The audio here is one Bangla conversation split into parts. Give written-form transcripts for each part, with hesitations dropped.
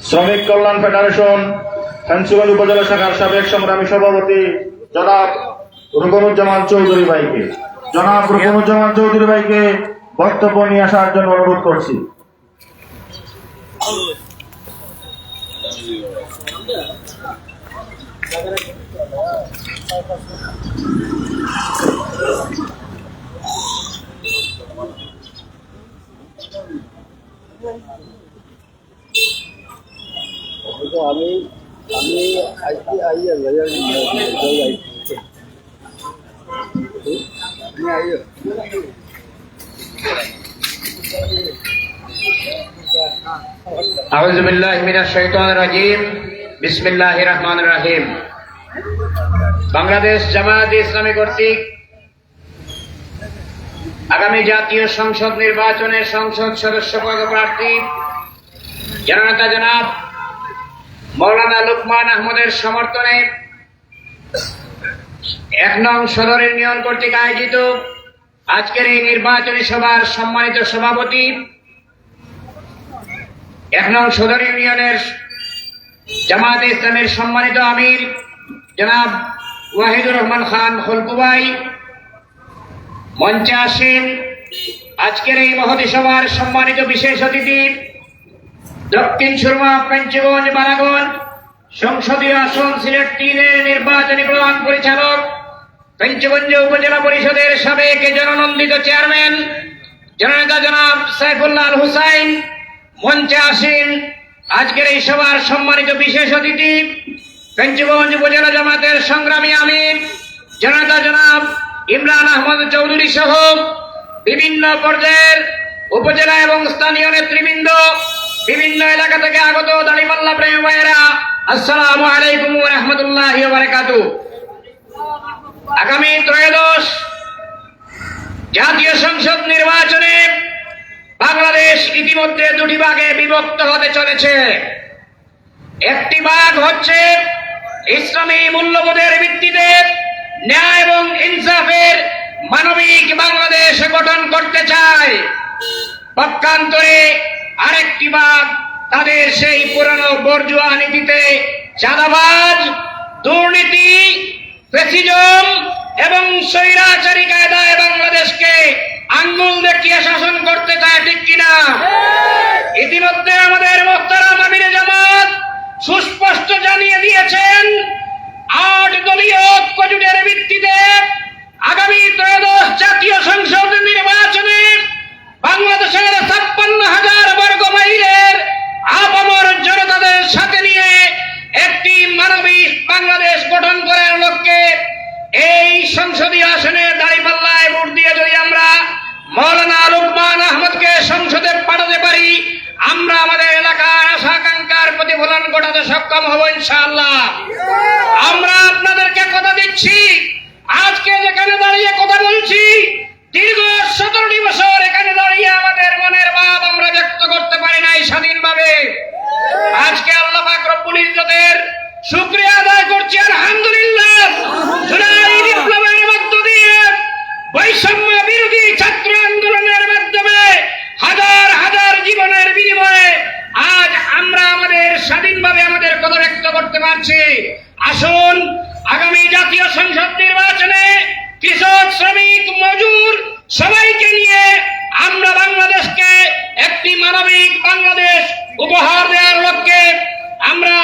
শ্রমিক কল্যাণ ফেডারেশন ফেঞ্চুগঞ্জ উপজেলা শাখার সাবেক সংগ্রামী সভাপতি জনাব রুকনুজ্জামান চৌধুরী ভাইকে বক্তব্য নিয়ে আসার জন্য অনুরোধ করছি। আমি আউযু বিল্লাহি মিনাশ শাইতানির রাজীম। বিসমিল্লাহির রহমানির রহিম। বাংলাদেশ জামায়াতে ইসলামী কর্তৃক আগামী জাতীয় সংসদ নির্বাচনে সংসদ সদস্য পদপ্রার্থী জননেতা জনাব মাওলানা লুকমান আহমদের সমর্থনে ১ নং সদর ইউনিয়ন কর্তৃক আয়োজিত আজকের এই নির্বাচনী সভার সম্মানিত সভাপতি ১ নং সদর ইউনিয়নের জামায়াতে ইসলামের সম্মানিত আমির জনাব ওয়াহিদুর রহমান খান খলকু ভাই, মঞ্চে আসেন আজকের এই মহতী সভার সম্মানিত বিশেষ অতিথি দক্ষিণ সুরমা পঞ্চগঞ্জ বারাগঞ্জ সংসদীয় আসন সিলেট ৩-এর নির্বাচনী প্রধান পরিচালক, পঞ্চগঞ্জ উপজেলা পরিষদের সাবেক জননন্দিত চেয়ারম্যান জননেতা জনাব সাইফুল্লাহ আল হুসাইন। মঞ্চে আসেন আজকের এই সভার সম্মানিত বিশেষ অতিথি পঞ্চগঞ্জ উপজেলা জামাতের সংগ্রামী আমির জননেতা জনাব ইমরান আহমদ চৌধুরী সহ বিভিন্ন পর্যায়ের উপজেলা এবং স্থানীয় নেতৃবৃন্দ, বিভিন্ন এলাকা থেকে আগত দাড়িপাল্লা প্রেমী ভাইয়েরা, আসসালামু আলাইকুম ওয়া রাহমাতুল্লাহি ওয়া বারাকাতুহু। আগামী ত্রয়োদশ জাতীয় সংসদ নির্বাচনে বাংলাদেশ ইতিমধ্যে দুটি ভাগে বিভক্ত হতে চলেছে। একটি ভাগ হচ্ছে ইসলামী মূল্যবোধের ভিত্তিতে ন্যায় এবং ইনসাফের মানবিক বাংলাদেশ গঠন করতে চায়। পক্ষান্তরে আরেকটি ভাগ তাদের সেই পুরানো বর্জুয়া নীতিতে চাঁদাবাজ, দুর্নীতি, ফ্যাসিজম এবং স্বৈরাচারী কায়দায় বাংলাদেশকে আঙ্গুল দেখিয়ে শাসন করতে চায়, ঠিক কিনা? ইতিমধ্যে আমাদের মোহতারাম আমিরে জামাত সুস্পষ্ট জানিয়ে দিয়েছেন ৮ দলীয় ঐক্যজোটের ভিত্তিতে আগামী ত্রয়োদশ জাতীয় সংসদ নির্বাচনে বাংলাদেশের ৫৬,০০০ বর্গ মাইলের আপামর জনতাদের সাথে নিয়ে একটি মানবিক বাংলাদেশ গঠন করার লক্ষ্যে এই সংসদীয় আসনে দাঁড়িপাল্লায় ভোট দিয়ে যদি আমরা মাওলানা লুকমান আহমদকে সংসদে পাঠাতে পারি, আমরা আমাদের এলাকার আশা আকাঙ্ক্ষার প্রতিফলন ঘটাতে সক্ষম হব ইনশাআল্লাহ। আমরা আপনাদেরকে কথা দিচ্ছি, আজকে যেখানে দাঁড়িয়ে কথা বলছি, দীর্ঘ ১৭টি বছর এখানে দাঁড়িয়ে আমাদের মনের ভাব আমরা ব্যক্ত করতে পারি নাই স্বাধীনভাবে। আজকে আল্লাহ পাক রব্বুল ইজ্জতের শুকরিয়া আদায় করছি, আলহামদুলিল্লাহ। জুলাই বিপ্লবের মধ্য দিয়ে, বৈষম্য বিরোধী ছাত্র আন্দোলনের মাধ্যমে হাজার হাজার জীবনের বিনিময়ে আজ আমরা আমাদের স্বাধীনভাবে আমাদের কথা ব্যক্ত করতে পারছি। আসুন আগামী জাতীয় সংসদ নির্বাচনে কৃষক, শ্রমিক, মজুর সবাইকে নিয়ে আমরা বাংলাদেশকে একটি মানবিক বাংলাদেশ উপহার দেওয়ার লক্ষ্যে আমরা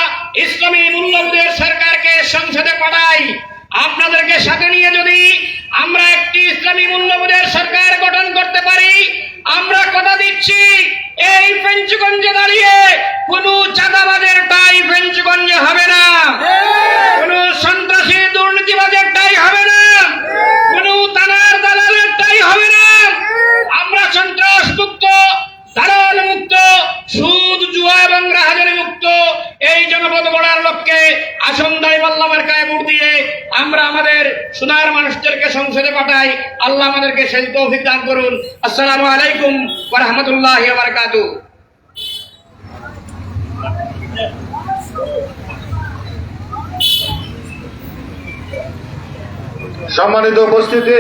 ইসলামী মূল্যবোধের সরকারকে সংসদে পাঠাই। আপনাদেরকে সাথে নিয়ে যদি আমরা একটি ইসলামী মূল্যবোধের সরকার গঠন করতে পারি, আমরা কথা দিচ্ছি এই পঞ্চগঞ্জে দাঁড়িয়ে কোনো চাঁদাবাজের টাই পঞ্চগঞ্জে হবে না, কোনো সন্ত্রাসী দুর্নীতিবাজের টাই হবে না, কোনো থানার দালালের টাই হবে না। আমরা সন্ত্রাস মুক্ত, দালাল মুক্ত, সুদ, জুয়া এবং রাহাজানি মুক্ত এই জনপদ গড়ার লক্ষ্যে আসন দাঁড়িপাল্লা মার্কায় ভোট দিয়ে আমরা আমাদের সোনার মানুষদেরকে সংসদে পাঠাই। আল্লাহ আমাদেরকে সেই তৌফিক দান করুন। আসসালামু আলাইকুম ওয়া রাহমাতুল্লাহি ওয়া বারাকাতুহু। সম্মানিত উপস্থিতি,